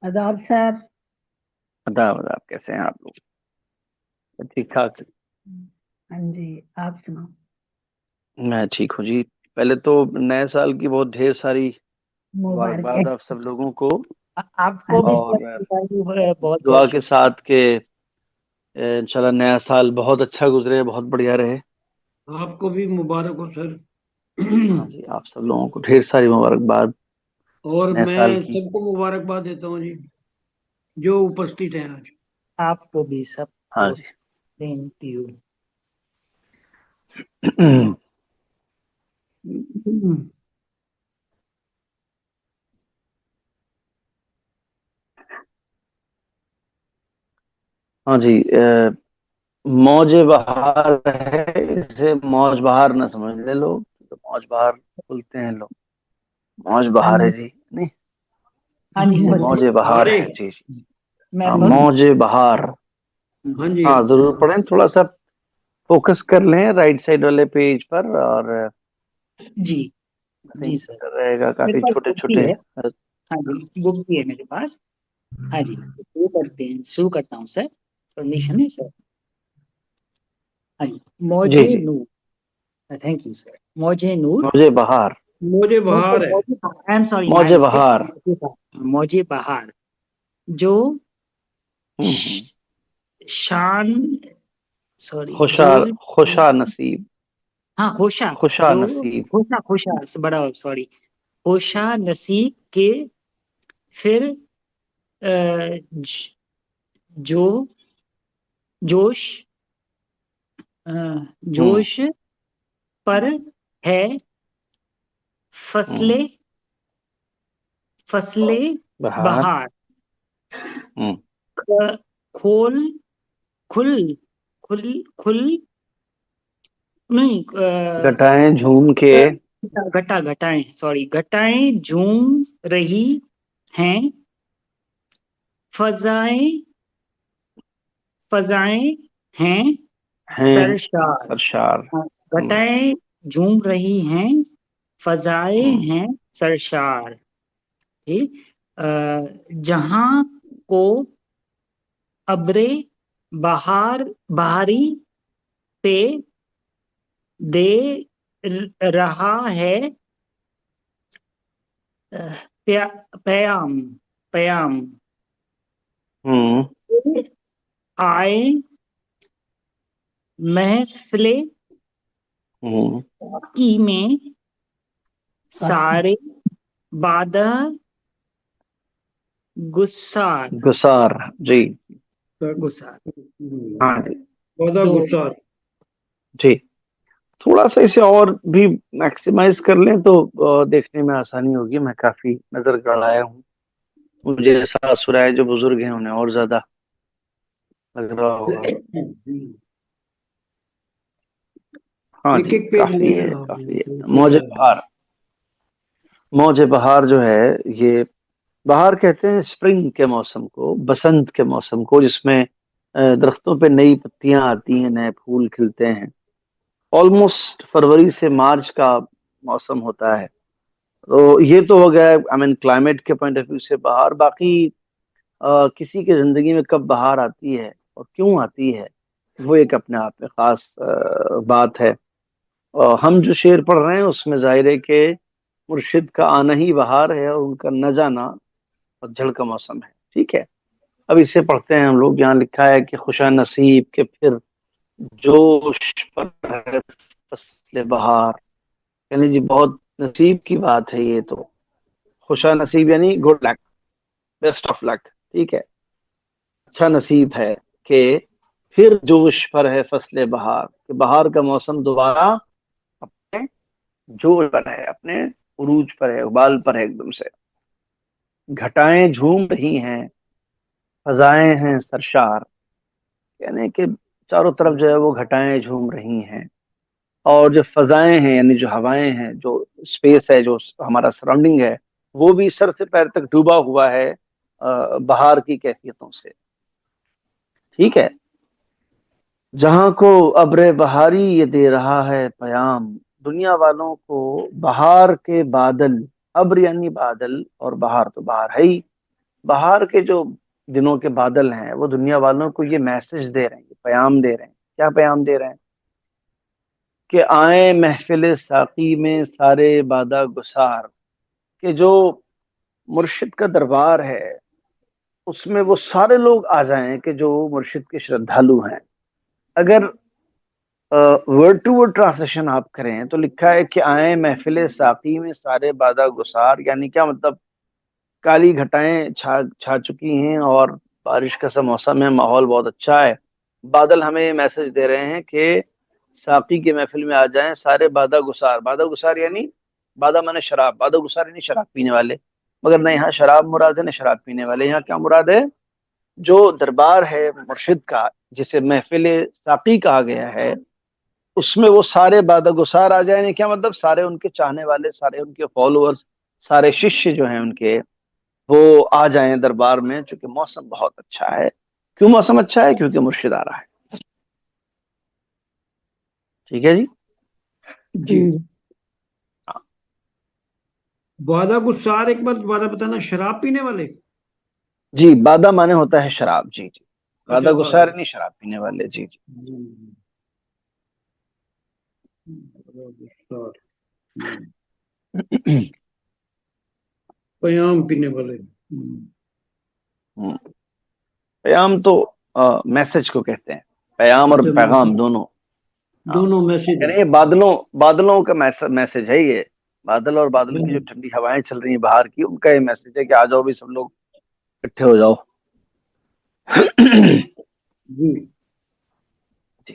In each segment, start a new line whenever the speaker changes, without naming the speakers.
आदाब सर।
बताओ बताओ, कैसे हैं आप लोग? ठीक ठाक।
हाँ जी, आप सुनाओ।
मैं ठीक हूँ जी। पहले तो नए साल की बहुत ढेर सारी
मुबारक।
मुबारकबाद आप सब लोगों को।
हाँ
आपको भी
जी।
सर
और
बहुत
दुआ
बहुत
के
शुक्रिया।
साथ के इंशाल्लाह नया साल बहुत अच्छा गुजरे, बहुत बढ़िया रहे।
आपको भी मुबारक हो सर।
हाँ जी, आप सब लोगों को ढेर सारी मुबारकबाद
और
नए साल
मैं
की।
सबको मुबारकबाद देता हूँ जी, जो उपस्थित हैं आज।
आपको भी
हाँ
सबको
जी।
Same to you.
हाँ जी। मौज बहार है, इसे मौज बहार ना समझ ले लोग, तो मौज बहार बोलते हैं लोग। मौज
हाँ
बहार है
जी।
जी, नहीं।
हाँ जी सर।
मुझे
मौज
हाँ
बहार
जी।
है जी जी।
मैं
हाँ,
पढ़ूं?
मौज बहार।
हाँ जी।
हाँ जरूर पढ़ें, थोड़ा सा फोकस कर लें राइट साइड वाले पेज पर, और आई
जी। जी
थिंक
सर।
रहेगा,
मेरे
काफी
पास
छोटे
बुक भी
छोटे।
है। हाँ जी, बुक भी है मेरे पास। हाँ जी, तो शुरू करता हूँ सर। परमिशन है सर? हाँ जी।
जी
मौजे
जी।
नूर। Thank you sir. मौजे नूर।
मौजे बहार।
मुझे
मौजे
बाहर है।
मौजे आई एम सॉरी, माय
मौजे
मिस्टेक।
बहार।
मौजे बहार। जो
हम्म।
श- शान, सॉरी, जो
खुशार, खुशा नसीब।
हाँ होशा।
खुशा
जो
नसीब।
होशा होशा बड़ा सॉरी, होशा नसीब के फिर ज, जो जोश, अ,
हम्म।
जोश पर है
हम्म।
फसले, फसले
बहार।
बहार।
हम्म।
ख- खोल, खुल, खुल, खुल, नहीं,
घटाएं झूम के।
घटा घटाएं, सॉरी, घटाएं झूम रही हैं, फजाएं, फजाएं हैं
हैं
सरशार।
सरशार।
हाँ,
हम्म।
घटाएं झूम रही हैं, फजाएं
हम्म।
हैं सरशार। ठीक। जहां को अब्रे बहार, बहारी पे दे रहा है, अ, प्याम, प्याम
हम्म।
आए महफिले
हम्म।
की में
बाकी
सारे बादह गुस्सार,
गुसार। जी।
गुस्सार।
हाँ जी।
ज्यादा
तो
गुस्सा।
जी। थोड़ा सा इसे और भी मैक्सिमाइज कर लें तो देखने में आसानी होगी। मैं काफी नजर गड़ाया हूँ, मुझे सास सुराए जो बुजुर्ग हैं उन्हें और ज्यादा लग रहा होगा। हाँ
एक
जी,
एक पेज
काफी
लेना
है,
है
काफी
आपने,
है।
तो
मौजे
पता है।
बहार। मौजे बहार जो है, ये बहार कहते हैं स्प्रिंग के मौसम को, बसंत के मौसम को, जिसमें दरख्तों पे नई पत्तियां आती हैं, नए फूल खिलते हैं। ऑलमोस्ट फरवरी से मार्च का मौसम होता है। तो ये तो हो गया आई मीन क्लाइमेट के पॉइंट ऑफ व्यू से बहार। बाकी किसी की जिंदगी में कब बहार आती है और क्यों आती है, वो एक अपने आप में खास बात है। हम जो शेर पढ़ रहे हैं उसमें जाहिर है कि मुर्शिद का आना ही बहार है और उनका न जाना पतझड़ का मौसम है। ठीक है, अब इसे पढ़ते हैं हम लोग। यहाँ लिखा है कि खुशा नसीब के फिर जोश पर है फसले बहार। यानी जी बहुत नसीब की बात है ये तो। खुशा नसीब यानी good luck, best of luck. ठीक है, अच्छा नसीब है कि फिर जोश पर है फसले बहार, कि बहार का मौसम दोबारा अपने जोश पर है, अपने उरूज पर है, उबाल पर है एकदम से। घटाएं झूम रही हैं, फजाएं हैं सरशार। यानी कि चारों तरफ जो है वो घटाएं झूम रही हैं, और जो फजाएं हैं यानी जो हवाएं हैं, जो स्पेस है, जो हमारा सराउंडिंग है, वो भी सर से पैर तक डूबा हुआ है बहार की कैफियतों से। ठीक है, जहां को अब्र बहारी ये दे रहा है पयाम। दुनिया वालों को बहार के बादल, अब्र यानी बादल और बहार तो बहार है ही, बाहर के जो दिनों के बादल हैं वो दुनिया वालों को ये मैसेज दे रहे हैं, ये पैगाम दे रहे हैं। क्या पैगाम दे रहे हैं? कि आए महफिल साकी में सारे बादा गुसार, कि जो मुर्शिद का दरबार है उसमें वो सारे लोग आ जाएं कि जो मुर्शिद के श्रद्धालु हैं। अगर वर्ड टू वर्ड ट्रांसलेशन आप करें तो लिखा है कि आए महफिल साकी में सारे बादा गुसार, यानी क्या मतलब? काली घटाएं छा छा चुकी हैं और बारिश का सा मौसम है, माहौल बहुत अच्छा है। बादल हमें मैसेज दे रहे हैं कि साकी की महफिल में आ जाएं सारे बादा गुसार। बादा गुसार यानी, बादा माने शराब, बादा गुसार यानी शराब पीने वाले। मगर नहीं, यहाँ शराब मुराद है, ना शराब पीने वाले। यहाँ क्या मुराद है? जो दरबार है मुर्शिद का, जिसे महफिल साकी कहा गया है, उसमें वो सारे बादा गुसार आ जाए। क्या मतलब? सारे उनके चाहने वाले, सारे उनके फॉलोअर्स, सारे शिष्य जो हैं उनके, वो आ जाएं दरबार में, क्योंकि मौसम बहुत अच्छा है। क्यों मौसम अच्छा है? क्योंकि मुर्शिद आ रहा है। ठीक है जी।
जी।
हाँ।
वादा गुस्सार, एक बार वादा बताना, शराब पीने वाले।
जी, बादा माने होता है शराब। जी जी, बादा
अच्छा,
गुस्सार
वादा।
नहीं शराब पीने वाले। जी जी।
हम्म, वादा गुस्सार। पयाम पीने वाले।
पैगाम तो मैसेज को कहते हैं। पैगाम और
अच्छा,
पैगाम दोनों। हाँ,
दोनों मैसेज
यानी
है।
ये बादलों बादलों का मैसेज है ये। बादल और बादलों की जो ठंडी हवाएं चल रही हैं बाहर की, उनका ये मैसेज है कि आ जाओ भी, सब लोग इकट्ठे हो जाओ।
जी।
जी।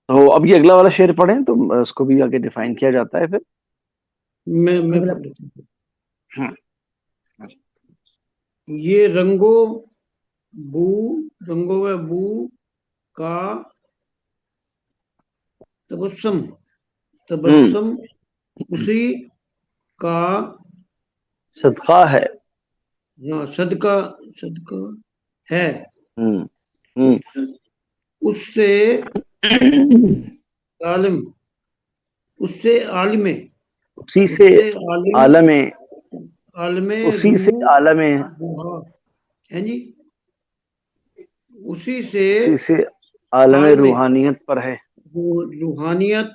तो अब ये अगला वाला शेर पढ़ें तो उसको भी आगे डिफाइन किया जाता है फिर।
मैं
अगला।
पढ़ लेता हूँ।
हम्म।
ये बू रंगो व बू का तबस्सुम,
हम्म।
तबस्सुम उसी का,
सदका है।
हाँ, सदका, सदका है।
हम्म। हम्म।
उससे आलिम, उससे आलिम,
उसी से
उससे आलिम,
आलम,
आलमे
उसी से
रूह,
आलम,
हाँ, है जी, उसी से
उसी से आलम
आलम
रूहानियत पर है।
रूहानियत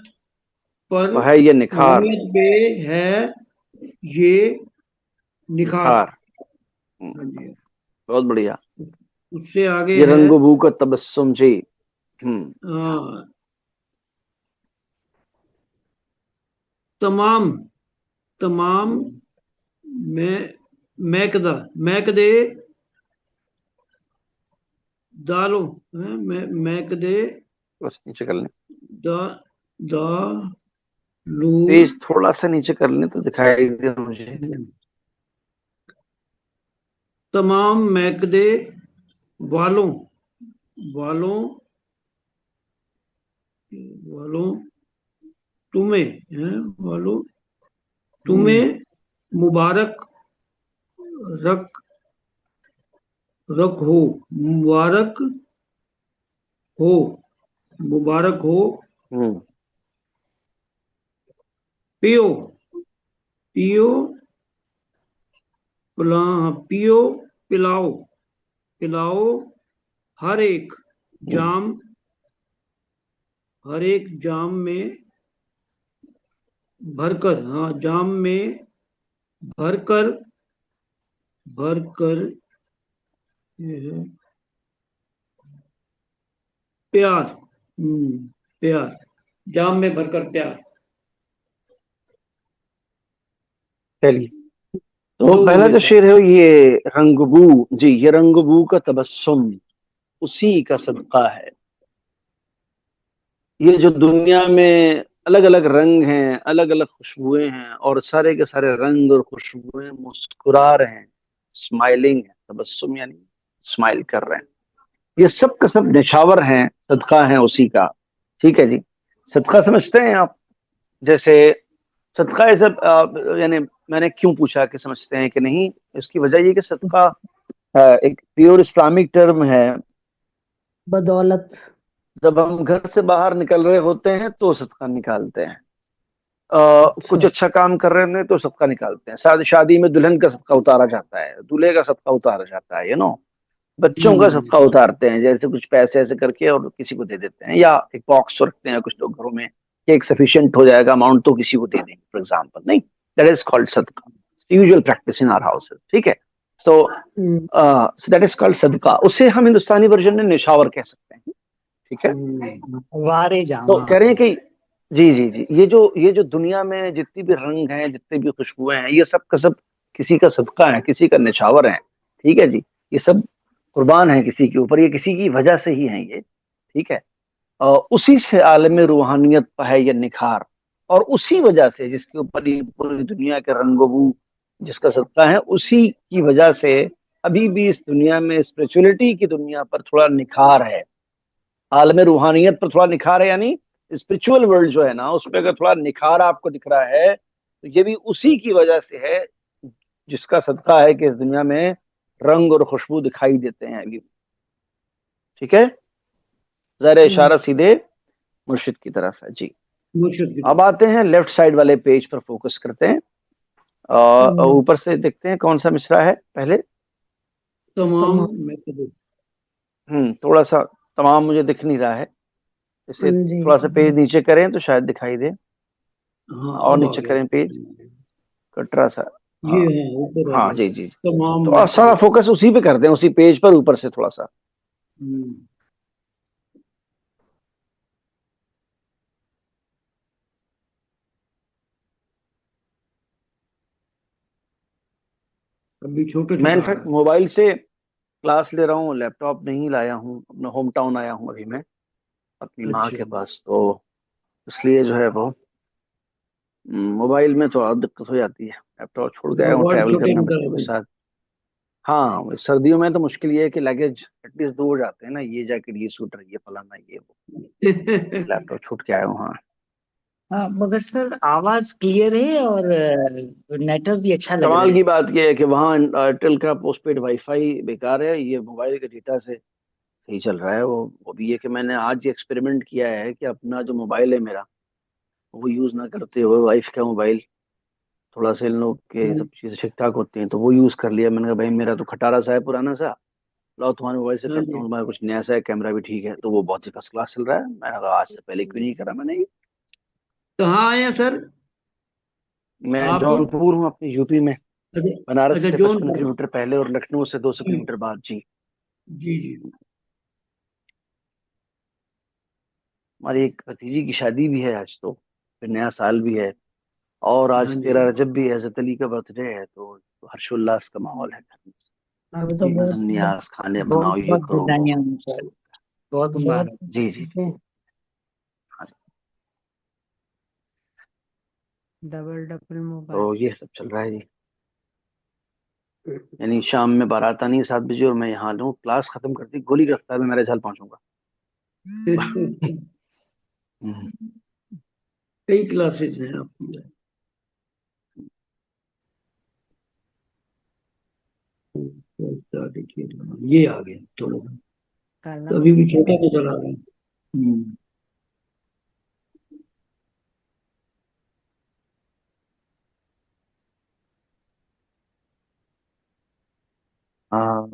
पर,
तो है ये निखार।
रूहानियत में है ये निखार।
निखार।
हाँ जी।
बहुत बढ़िया।
उससे आगे
ये
है,
रंगबू का तबस्सुम जी। हम्म।
हाँ, तमाम, तमाम में मैकदा, मैकदे दालो, मैकदे
बस नीचे कर लें,
दा दा लू,
पेज थोड़ा सा नीचे कर लें तो दिखाई दे मुझे।
तमाम मैकदे वालों, वालों, वालों तुम्हें, वालों तुम्हें मुबारक रख, रख हो, मुबारक हो,
हम्म।
पियो, पियो, पिला, पियो, पिलाओ, पिलाओ, हर एक
हम्म।
जाम, हर एक जाम में भरकर, हाँ, जाम में भरकर, भरकर, ये है प्यार, प्यार, जाम में भरकर प्यार।
चलिए, तो
दो
पहला
हुए
जो
सर।
शेर है ये रंगबू। जी, ये रंगबू का तबस्सुम उसी का सदका है। ये जो दुनिया में अलग अलग रंग हैं, अलग अलग खुशबुएं हैं, और सारे के सारे रंग और खुशबुएं मुस्कुरा रहे हैं, स्माइलिंग है। तबस्सुम यानी स्माइल कर रहे हैं। ये सब का सब निछावर हैं, सदका है उसी का। ठीक है जी। सदका समझते हैं आप? जैसे सदका ये सब यानी, मैंने क्यों पूछा कि समझते हैं कि नहीं, इसकी वजह ये कि सदका एक प्योर इस्लामिक टर्म है।
बदौलत।
जब हम घर से बाहर निकल रहे होते हैं तो सदका निकालते हैं। कुछ अच्छा काम कर रहे हैं तो सबका निकालते हैं। शादी में दुल्हन का सबका उतारा जाता है, दूल्हे का सबका उतारा जाता है, बच्चों का सबका उतारते हैं, जैसे कुछ पैसे ऐसे करके और किसी को दे देते हैं, या एक बॉक्स रखते हैं कुछ लोग घरों में कि एक सफिशिएंट हो जाएगा अमाउंट तो किसी को दे देंगे फॉर एग्जाम्पल, नहीं, दैट इज कॉल्ड सदका, usual practice in our houses, ठीक है। सो दैट इज कॉल्ड सदका, उसे हम हिंदुस्तानी वर्जन में निशावर कह सकते हैं, ठीक है।
वारे
तो
जावा।
कह रहे हैं कि जी जी जी, ये जो दुनिया में जितनी भी रंग हैं, जितनी भी खुशबुएं हैं, ये सब का सब किसी का सदका है, किसी का निछावर है, ठीक है जी। ये सब कुर्बान है किसी के ऊपर, ये किसी की वजह से ही है ये, ठीक है। उसी से आलम रूहानियत पर है ये निखार, और उसी वजह से जिसके ऊपर ये पूरी दुनिया के रंगोबू जिसका सदका है, उसी की वजह से अभी भी इस दुनिया में, स्पिरिचुअलिटी की दुनिया पर थोड़ा निखार है, आलम रूहानियत पर थोड़ा निखार है, यानी स्पिरिचुअल वर्ल्ड जो है ना, उसमें अगर थोड़ा निखार आपको दिख रहा है तो ये भी उसी की वजह से है जिसका सदका है कि इस दुनिया में रंग और खुशबू दिखाई देते हैं अभी, ठीक है। जरा इशारा सीधे मुर्शिद की तरफ है जी। अब आते हैं लेफ्ट साइड वाले पेज पर, फोकस करते हैं और ऊपर से देखते हैं कौन सा मिसरा है पहले।
तमाम
थोड़ा सा तमाम मुझे दिख नहीं रहा है, इसे थोड़ा सा पेज नीचे करें तो शायद दिखाई दे।
हाँ,
और
अब आ
नीचे
गया।
करें पेज, कटरा सा।
ये
हाँ
है, ऊपर आ
हाँ
गया।
जी जी,
तमाम
तो सारा फोकस उसी पे कर दें, उसी पेज पर ऊपर से थोड़ा सा।
हम्म, अभी छोटे
मैं
छोटा आ
इनफैक्ट
रहा है।
मोबाइल से क्लास ले रहा हूँ, लैपटॉप नहीं लाया हूँ, अपना होम टाउन आया हूँ अभी मैं अपनी माँ
अच्छा,
के पास, तो इसलिए जो है वो मोबाइल में थोड़ा दिक्कत हो जाती है, लैपटॉप छोड़ गया हूँ
वर्ड
ट्रैवल
छोटे
करना
निकल
बच्चों के
रहे।
साथ। हाँ सर्दियों में तो मुश्किल ये है कि लगेज एटलीस्ट दो हो जाते हैं ना, ये जैकेट, ये स्वेटर, ये फलाना, ये वो, लैपटॉप छूट के आया हूँ। हाँ
हाँ, मगर सर आवाज क्लियर है और नेटवर्क भी अच्छा लग रहा
कमाल
है।
की बात यह है कि वहाँ एयरटेल का पोस्टपेड वाईफाई बेकार है, ये मोबाइल के डेटा से सही चल रहा है। वो भी है कि मैंने आज ये एक्सपेरिमेंट किया है कि अपना जो मोबाइल है मेरा, वो यूज ना करते हुए वाइफ का मोबाइल, थोड़ा सा इन लोग के सब चीजें ठीक ठाक होती हैं तो वो यूज कर लिया। मैंने कहा भाई मेरा तो खटारा सा है पुराना सा, लाओ तुम्हारे मोबाइल से
हाँ
करता
जी,
हूँ, तुम्हारा कुछ नया सा है, कैमरा भी ठीक है, तो वो बहुत ही फर्स्ट क्लास चल रहा है। मैंने कहा आज से पहले क्यों नहीं करा मैंने ये।
कहाँ आए हैं सर
मैं
आप?
जौनपुर हूँ अपनी यूपी में,
अच्छा,
बनारस
अच्छा,
से 55
जौनपुर।
किलोमीटर पहले और लखनऊ से 200
जी,
किलोमीटर बाद जी।
जी, जी।
हमारी एक भतीजी की शादी भी है आज, तो फिर नया साल भी है, और आज
हाँ जी,
13 रजब भी है, हजरत अली का बर्थडे है, तो हर्षोल्लास का माहौल है घर में।
अभी तो
जी,
बहुत
न्याज खाने
बहुत
बनाओ, ये
बहुत
करो वो
बधाइयाँ
करो।
हों सर, बहुत
बहुत
मुबारक।
जी जी जी। हाँ,
डबल डबल मोबाइल।
तो ये सब चल रहा है जी। यानी शाम में बारात आनी है 7 बजे और मैं यहाँ लूँ, क्लास खत्म करती गोली की रफ्तार में मेरे झल पहुंचूंगा। हम्म,
कई क्लासेज हैं आपकी। ये आ गया थोड़ा सा,
काला
तो अभी भी छोटा नजर आ रहा है।
हाँ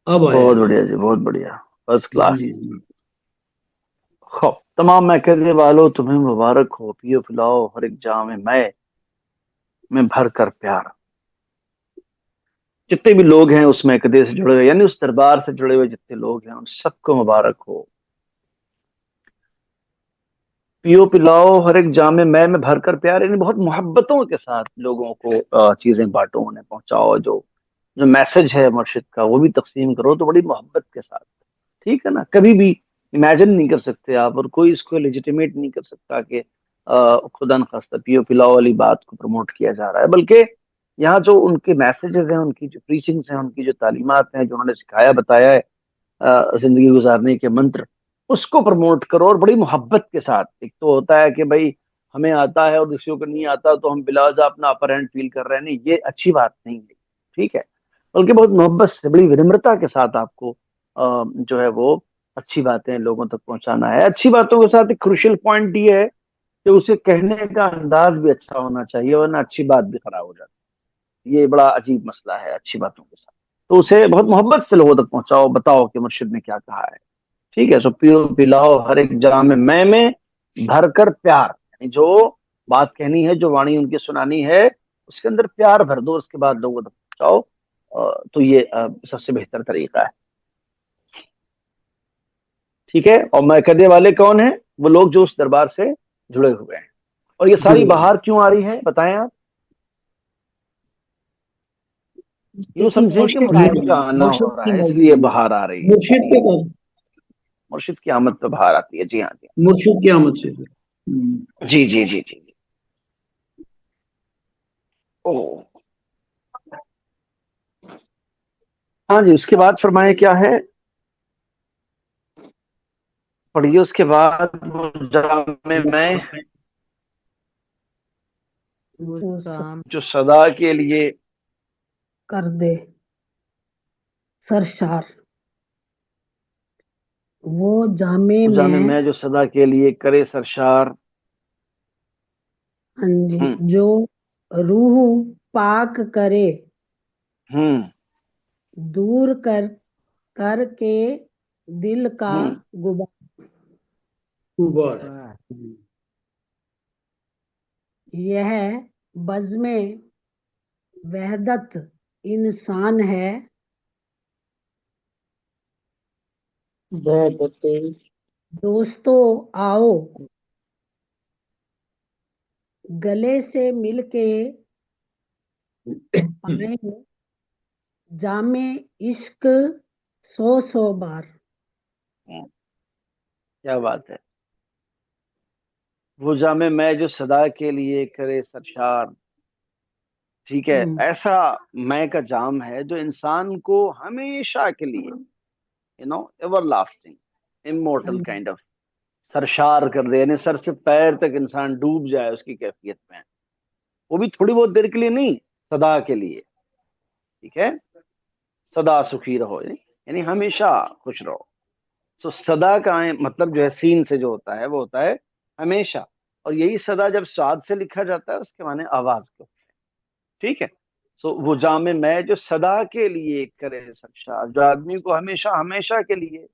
अब
बहुत
आएगा।
बढ़िया जी, बहुत बढ़िया, फर्स्ट
हाँ
क्लास।
जी,
खो तमाम महकदे वालों तुम्हें मुबारक हो, पियो पिलाओ हर एक जाम में भर कर प्यार। जितने भी लोग हैं उस महकदे से जुड़े हुए, यानी उस दरबार से जुड़े हुए जितने लोग हैं, उन सबको मुबारक हो। पियो पिलाओ हर एक जाम में भर कर प्यार, यानी बहुत मोहब्बतों के साथ लोगों को चीजें बांटो, उन्हें पहुंचाओ, जो जो मैसेज है मुर्शिद का वो भी तकसीम करो तो बड़ी मोहब्बत के साथ, ठीक है ना। कभी भी इमेजिन नहीं कर सकते आप, और कोई इसको लेजिटिमेट नहीं कर सकता कि खुदा न खास्ता पियो पिलाओ वाली बात को प्रमोट किया जा रहा है, बल्कि यहाँ जो उनके मैसेजेस हैं, उनकी जो प्रीचिंग्स हैं, उनकी जो तालीमात हैं, जो उन्होंने सिखाया बताया है, जिंदगी गुजारने के मंत्र, उसको प्रमोट करो और बड़ी मोहब्बत के साथ। एक तो होता है कि भाई हमें आता है और दूसरों को नहीं आता तो हम बिलावजा अपना अपर हैंड फील कर रहे हैं, नहीं, ये अच्छी बात नहीं है, ठीक है। बल्कि बहुत मोहब्बत से, बड़ी विनम्रता के साथ आपको जो है वो अच्छी बातें लोगों तक पहुंचाना है। अच्छी बातों के साथ एक क्रूशियल पॉइंट ये है कि उसे कहने का अंदाज भी अच्छा होना चाहिए, वरना अच्छी बात भी खराब हो जाती है। ये बड़ा अजीब मसला है अच्छी बातों के साथ। तो उसे बहुत मोहब्बत से लोगों तक पहुंचाओ, बताओ कि मुर्शिद ने क्या कहा है। ठीक है, सो पियो पिलाओ हर एक जाम में भर कर प्यार, यानी जो बात कहनी है, जो वाणी उनकी सुनानी है, उसके अंदर प्यार भर दो, उसके बाद लोगों तक पहुंचाओ। तो ये सबसे बेहतर तरीका है। ठीक है, और मैकदे वाले कौन है? वो लोग जो उस दरबार से जुड़े हुए हैं। और ये सारी
जुड़े।
बहार क्यों आ रही है, बताएं आप। यूं
क्योंकि
समझें कि
मुर्शिद आए
मुर्शिद का
हैं,
आना हो
मुर्शिद
रहा
की
है, इसलिए
मौजूदगी है।
बहार आ रही है।
मुर्शिद के बाद,
मुर्शिद की आमद पे बहार आती है। जी हाँ, जी
मुर्शिद की आमद से।
हाँ। जी जी जी जी जी। ओह, हाँ जी, उसके बाद फरमाए क्या है, पढ़िए उसके बाद। वो जामे मैं
वो काम
जो सदा के लिए
कर दे सरशार, वो जामे
वो जामे
में।
मैं जो सदा के लिए करे सरशार।
हाँ जी,
हम्म
जो रूह पाक करे,
हम्म
दूर कर करके दिल का
हम्म।
गुबार।
गुबार।
यह बज़्म वहदत इंसान है,
वहदते
दोस्तों आओ गले से मिलके पाए जामे इश्क सौ सौ बार।
क्या बात है। वो जामे मैं जो सदा के लिए करे सरशार। ठीक है, ऐसा मैं का जाम है जो इंसान को हमेशा के लिए, everlasting, immortal kind of, सरशार कर दे, यानी सर से पैर तक इंसान डूब जाए उसकी कैफियत में। वो भी थोड़ी बहुत देर के लिए नहीं, सदा के लिए। ठीक है, सदा सुखी रहो, यानी हमेशा खुश रहो। तो सदा का मतलब जो है सीन से जो होता है वो होता है हमेशा। और यही सदा जब स्वाद से लिखा जाता है उसके माने आवाज को। ठीक है, सो वो जामे मैं जो सदा के लिए करे सरशार, जो आदमी को हमेशा हमेशा के लिए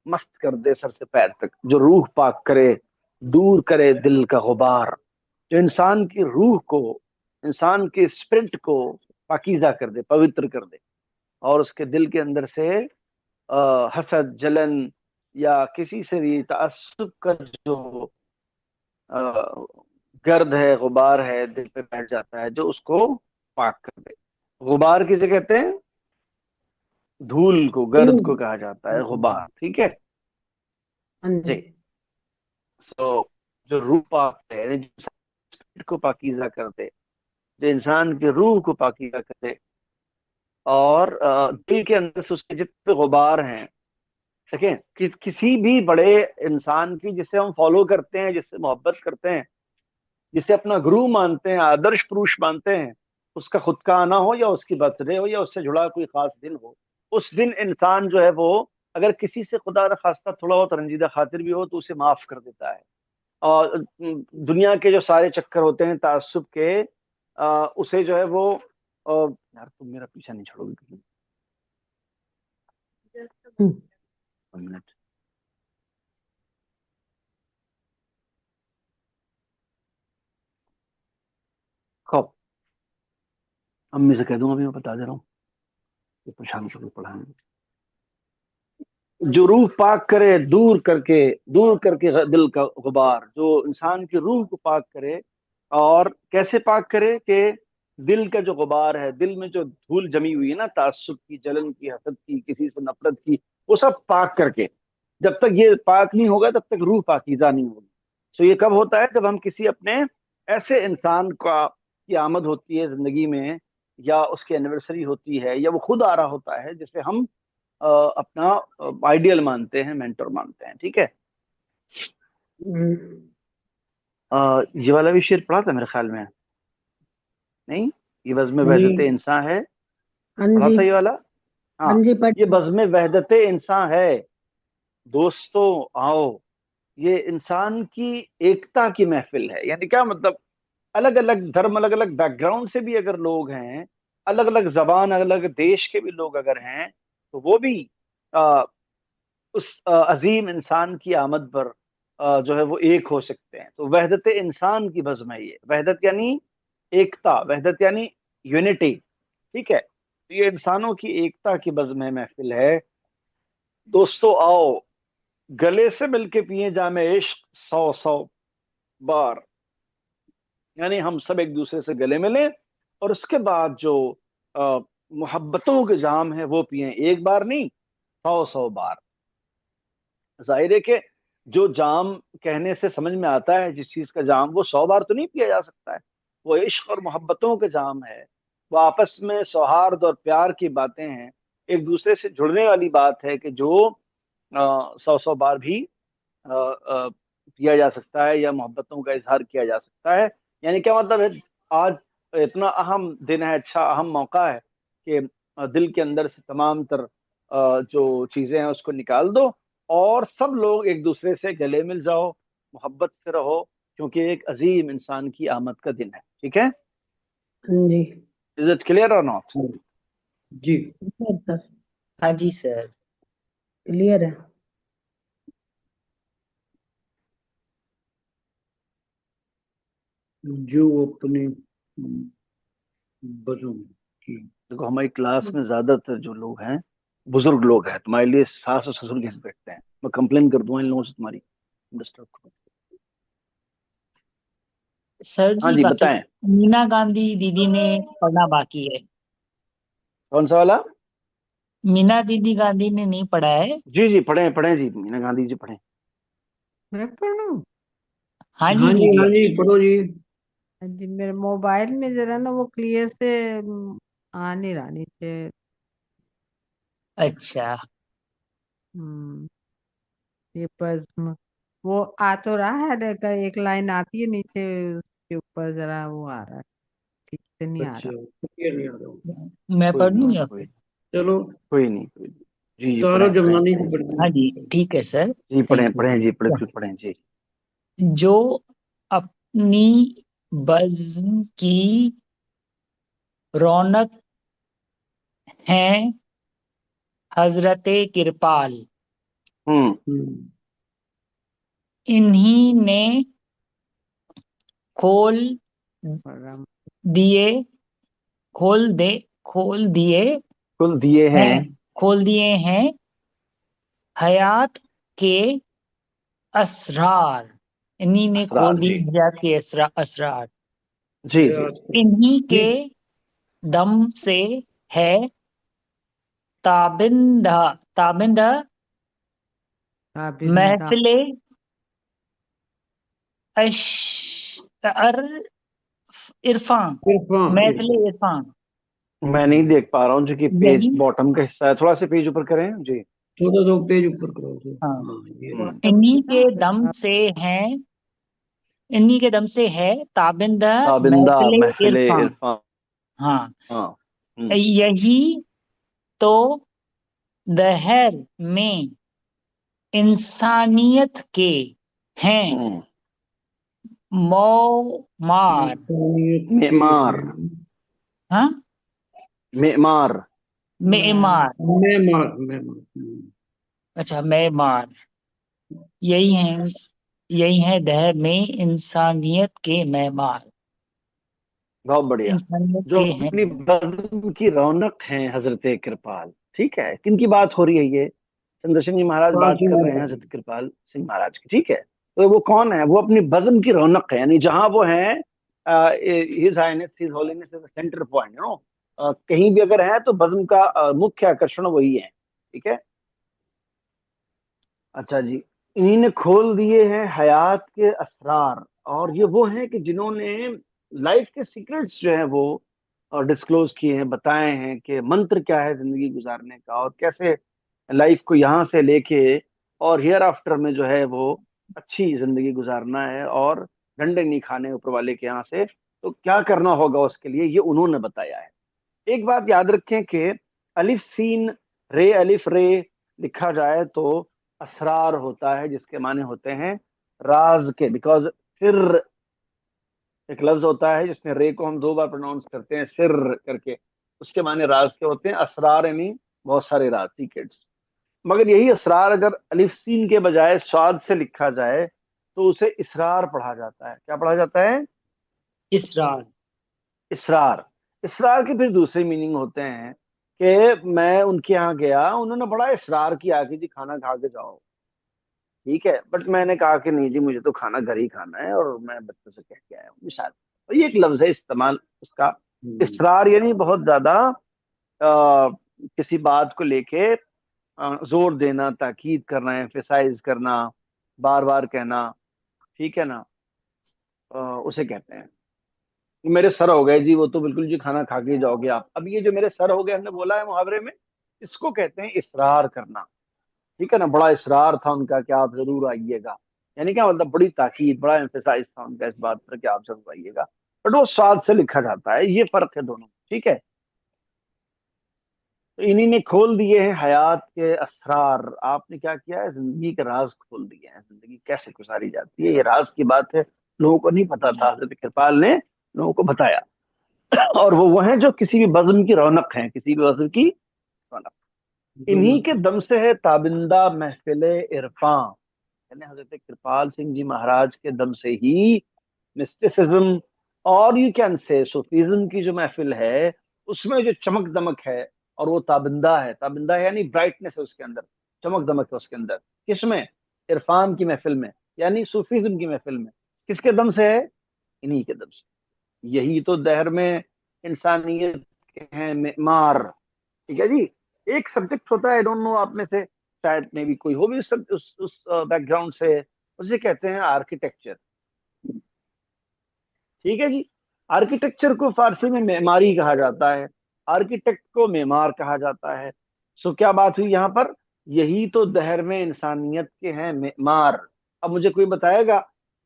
मस्त कर दे सर से पैर तक, जो रूह पाक करे, दूर करे दिल का गुबार, जो इंसान की रूह को, इंसान के स्पिरिट को पाकीज़ा कर दे, पवित्र कर दे, और उसके दिल के अंदर से हसद, जलन या किसी से भी ताज्जुब का जो अ, गर्द है, गुबार है, दिल पे बैठ जाता है, जो उसको पाक कर दे। गुबार किसे कहते हैं? धूल को, गर्द को कहा जाता है गुबार। ठीक है
हाँ
जी।
जी।
तो जो रूह पाक है, यानी जो इंसान को पाकीज़ा कर दे, जो इंसान की रूह को पाकीज़ा कर दे, और दिल के अंदर से उसके जितने गुबार हैं। देखें किसी भी बड़े इंसान की जिसे हम फॉलो करते हैं, जिससे मोहब्बत करते हैं, जिसे अपना गुरु मानते हैं, आदर्श पुरुष मानते हैं, उसका खुद का आना हो या उसकी बर्थडे हो या उससे जुड़ा कोई खास दिन हो, उस दिन इंसान जो है वो अगर किसी से खुदा न खास्ता थोड़ा बहुत रंजीदा खातिर भी हो तो उसे माफ कर देता है। और दुनिया के जो सारे चक्कर होते हैं ताज्जुब के, उसे जो है वो यार तुम मेरा पीछा नहीं छोड़ोगे कहीं?
हम्म,
1 मिनट। कब? अम्मी से कह दूंगा, अभी मैं बता दे रहा हूँ, ये परेशान करके पढ़ाएंगे। जो रूह पाक करे, दूर करके दिल का गुबार, जो इंसान की रूह को पाक करे। और कैसे पाक करे कि दिल का जो गुबार है, दिल में जो धूल जमी हुई है ना, ताज्जुब की, जलन की, हसद की, किसी से नफरत की, वो सब पाक करके, जब तक ये पाक नहीं होगा तब तक रूह पाकीज़ा नहीं होगी। तो ये कब होता है? जब हम किसी अपने ऐसे इंसान का की आमद होती है जिंदगी में, या उसकी एनिवर्सरी होती है, या वो खुद आ रहा होता है जिसे हम अपना आइडियल मानते हैं, मेंटर मानते हैं। ठीक है,
हम्म,
ये वाला भी शेर पढ़ा था मेरे ख्याल में, नहीं? ये बज़्म
नहीं।
वहदत इंसान है,
हाँ
पढ़ा
जी।
था ये वाला।
हाँ
हाँ,
जी
ये
पढ़िए।
बज़्म वहदत इंसान है। दोस्तों आओ, ये इंसान की एकता की महफिल है। यानी क्या मतलब, अलग अलग धर्म, अलग अलग बैकग्राउंड से भी अगर लोग हैं, अलग अलग जबान, अलग अलग देश के भी लोग अगर हैं, तो वो भी आ, उस अजीम इंसान की आमद पर जो है वो एक हो सकते हैं। तो वहदत इंसान की बज़्म है ये। वहदत यानी एकता, वहदत यानी यूनिटी। ठीक है, तो ये इंसानों की एकता की बज़्म है, महफिल है। दोस्तों आओ, गले से मिलके पिए जामे इश्क 100 100 बार। यानी हम सब एक दूसरे से गले मिलें, और उसके बाद जो मोहब्बतों के जाम है वो पिए, एक बार नहीं, 100 100 बार। जाहिर है कि जो जाम कहने से समझ में आता है, जिस चीज का जाम, वो 100 बार तो नहीं पिया जा सकता है। वो इश्क और मोहब्बतों के जाम है, वो आपस में सौहार्द और प्यार की बातें हैं, एक दूसरे से जुड़ने वाली बात है, कि जो 100 100 बार भी किया जा सकता है, या मोहब्बतों का इजहार किया जा सकता है। यानी क्या मतलब है, आज इतना अहम दिन है, अच्छा अहम मौका है कि दिल के अंदर से तमाम तर जो चीजें हैं उसको निकाल दो, और सब लोग एक दूसरे से गले मिल जाओ, मोहब्बत से रहो, क्योंकि एक अजीम इंसान की आमद का दिन है। ठीक है,
हाँ जी।
इज इट क्लियर और नॉट?
जी।
क्लियर सर,
हाँ जी सर।
क्लियर है।
जो अपने बजों की।
देखो, हमारी क्लास में ज्यादातर जो लोग हैं बुजुर्ग लोग हैं। तुम्हारे लिए सास और ससुर कैसे बैठते हैं? मैं कंप्लेन कर दूंगा इन लोगों से, तुम्हारी डिस्टर्ब करो।
सर
हाँ
जी
जी,
बाकी
बताएं।
मीना गांधी दीदी ने पढ़ना बाकी है।
कौन सा वाला?
मीना दीदी गांधी ने नहीं पढ़ा है।
जी जी, पढ़े पढ़े जी, मीना गांधी जी पढ़े।
मैं पढ़ूं?
हाँ जी
हाँ जी,
दीदी।
हाँ जी, पढ़ो जी।
हाँ जी, मेरे मोबाइल में जरा ना वो क्लियर से आ नहीं रहा नीचे।
अच्छा।
हम्म, ये पज्म वो आ तो रहा है, लेकिन एक लाइन आती है नीचे, उसके ऊपर जरा वो आ रहा है, ठीक से नहीं आ
अच्छा,
रहा।
क्लियर नहीं आ रहा हूँ।
मैं
कोई
पढ़
नहीं,
लूँ
वो
या
कोई नहीं,
चलो,
कोई नहीं, कोई नहीं। जी जी,
तारो
पढ़े पढ़े
जमनानी
पढ़े
से
जी।
पढ़ती
हाँ जी
है।
ठीक है सर।
जी पढ़े
थैंक
पढ़े जी,
यू।
बिल्कुल पढ़े जी।
जो अपनी बज़्म की रौनक हैं हजरत किरपाल,
हम्म।
हम्म।
इन्हीं ने खोल
पढ़
दिए खोल दे खोल दिए
कुल दिए
हैं
हैं
खोल दिए हैं हयात के असरार। इन्हीं ने खोल
असरार
दिए
जी।
हयात के असरार।
जी जी।
याद करो।
इन्हीं के
ये
दम से है ताबिंदा ताबिंदा
बिंदा।
महफिले अशअर इरफान।
इरफान,
महफिले
इरफान।
इरफान।
मैं नहीं देख पा रहा हूँ जो कि पेज
यही।
बॉटम का हिस्सा है, थोड़ा सा पेज ऊपर करें जी।
थोड़ा सा पेज ऊपर करो तो।
हाँ।
हाँ, ये रहा।
हम्म।
बॉटम
इन्हीं
पे
के
ना
दम से है इन्हीं के दम से है ताबिंदा
ताबिंदा
महफिले
महफिले
इरफान।
इरफान।
हाँ।
हाँ।
यही तो दहर में इंसानियत के हैं
हम्म।
मौमार।
इंसानियत के
मेमार।
हैं।
हाँ।
मेमार।
मेमार।
मैं मार।
अच्छा मेमार। यही है यही है दहर में इंसानियत के मेमार।
बहुत बढ़िया।
इंसानियत
जो
के हैं।
अपनी बज़्म की रौनक है हजरत कृपाल। ठीक है, किनकी बात हो रही है ये? चंद्रशेखर जी महाराज
पाल
बात
सिंह
कर रहे हैं
महाराज।
हजरत कृपाल सिंह महाराज की। ठीक है, तो वो कौन है? वो अपनी बज़्म की रौनक है, यानी जहां वो है, his highness his holiness is the centre point, कहीं भी अगर है तो बज़्म का मुख्य आकर्षण वही है। ठीक है। अच्छा जी, इन्हीं ने खोल दिए हैं हयात के असरार, और ये वो हैं कि जिन्होंने लाइफ के सीक्रेट्स जो है वो डिस्क्लोज किए हैं, बताए हैं कि मंत्र क्या है जिंदगी गुजारने का, और कैसे लाइफ को यहाँ से लेके और हियर आफ्टर में जो है वो अच्छी जिंदगी गुजारना है, और डंडे नहीं खाने ऊपर वाले के यहाँ से, तो क्या करना होगा उसके लिए, ये उन्होंने बताया है। एक बात याद रखें कि अलिफ सीन रे अलिफ रे लिखा जाए तो असरार होता है, जिसके माने होते हैं राज के। बिकॉज सिर एक लफ्ज होता है जिसमें रे को हम 2 बार प्रोनाउंस करते हैं, सिर करके, उसके माने राज के होते हैं। असरार यानी बहुत सारे राज, सीक्रेट्स। मगर यही असरार अगर अलिफ सीन के बजाय स्वाद से लिखा जाए तो उसे इसरार पढ़ा जाता है। क्या पढ़ा जाता है?
इसरार।
इसरार। इसरार के फिर दूसरे मीनिंग होते हैं कि मैं उनके यहाँ गया, उन्होंने बड़ा इसरार किया कि जी खाना खा के जाओ। ठीक है, बट मैंने कहा कि नहीं जी, मुझे तो खाना घर ही खाना है और मैं बच्चों से कह के आया हूँ, मिसाल। तो ये एक लफ्ज है इस्तेमाल उसका।
हम्म,
इसरार यानी बहुत ज्यादा किसी बात को लेके जोर देना, ताकीद करना, एम्फेसाइज करना, बार बार कहना। ठीक है ना? उसे कहते हैं मेरे सर हो गए जी, वो तो बिल्कुल जी खाना खा के ही जाओगे आप। अब ये जो मेरे सर हो गए हमने बोला है मुहावरे में, इसको कहते हैं इसरार करना। ठीक है ना? बड़ा इसरार था उनका कि आप जरूर आइएगा। यानी क्या मतलब, बड़ी ताकीद, बड़ा एम्फेसाइज था उनका इस बात पर कि आप जरूर आइएगा। बट वो स्वाद से लिखा जाता है, ये फर्क है दोनों में। ठीक है? तो इन्हीं ने खोल दिए हैं हयात के असरार। आपने क्या किया है, जिंदगी के राज खोल दिए हैं। जिंदगी कैसे गुजारी जाती है, ये राज की बात है, लोगों को नहीं पता था, हजरत कृपाल ने लोगों को बताया। और वो हैं जो किसी भी बज़्म की रौनक है, किसी भी बज़्म की रौनक। इन्हीं
दोनों।
के दम से है ताबिंदा महफिल इरफां। यानी हजरत कृपाल सिंह जी महाराज के दम से ही मिस्टिसिज्म और यू कैन से सूफीज्म की जो महफिल है, उसमें जो चमक दमक है, और वो ताबिंदा है। ताबिंदा है यानी ब्राइटनेस है उसके अंदर, चमक दमक है उसके अंदर। किसमें? इरफान की महफिल में, यानी सूफीज्म की महफिल में। किसके दम से है? इन्हीं के दम से। यही तो दहर में इंसानियत के हैं मेमार। ठीक है जी? एक सब्जेक्ट होता है, आई डोंट नो आप में से शायद में भी कोई हो भी उस बैकग्राउंड से, उसे कहते हैं आर्किटेक्चर। ठीक है जी? आर्किटेक्चर को फारसी में मेमारी कहा जाता है, आर्किटेक्ट को मेमार कहा जाता है। सो क्या बात हुई यहाँ पर? यही तो दहर में इंसानियत के हैं मेमार। अब मुझे कोई बताएगा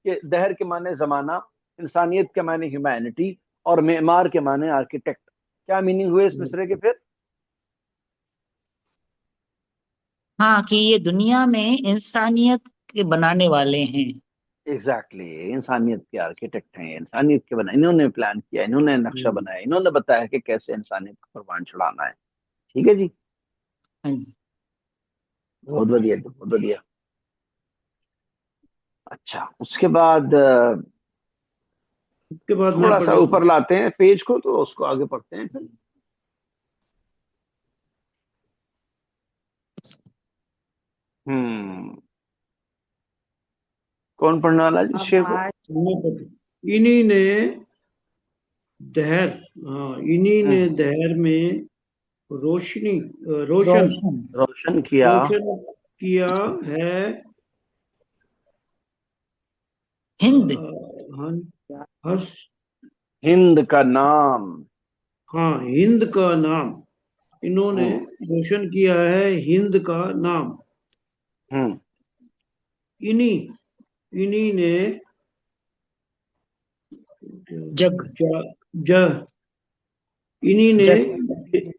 कि दहर के माने जमाना, इंसानियत के माने ह्यूमैनिटी, और मेमार के माने आर्किटेक्ट, क्या मीनिंग हुए इस मिसरे के फिर?
हाँ, कि ये दुनिया में इंसानियत के बनाने वाले हैं।
एग्जैक्टली exactly, इंसानियत के आर्किटेक्ट हैं, इंसानियत के बना, इन्होंने प्लान किया, इन्होंने नक्शा
हम्म,
बनाया, इन्होंने बताया कि कैसे इंसानियत को परवान चढ़ाना है। ठीक है जी?
हाँ जी।
बहुत बढ़िया जी, बहुत बढ़िया। अच्छा, उसके बाद
उसके बाद मैं
थोड़ा
पढ़
सा
लेता हूँ।
ऊपर लाते हैं पेज को, तो उसको आगे पढ़ते हैं फिर। हम्म। कौन पढ़ने वाला है जी
अब
शेर को?
आज
मैं पढ़- इन्हीं ने दहर, हाँ, इन्हीं ने
हम्म।
दहर में रोशनी, रोशन
रोशन।
रोशन किया।
रोशन किया है।
हिंद।
हन- हस
हिंद का नाम।
हाँ, हिंद का नाम। इन्होंने
हम्म।
रोशन किया है हिंद का नाम।
हम्म।
इन्हीं इन्हीं ने
जग।
ज, ज, इन्हीं ने
जग।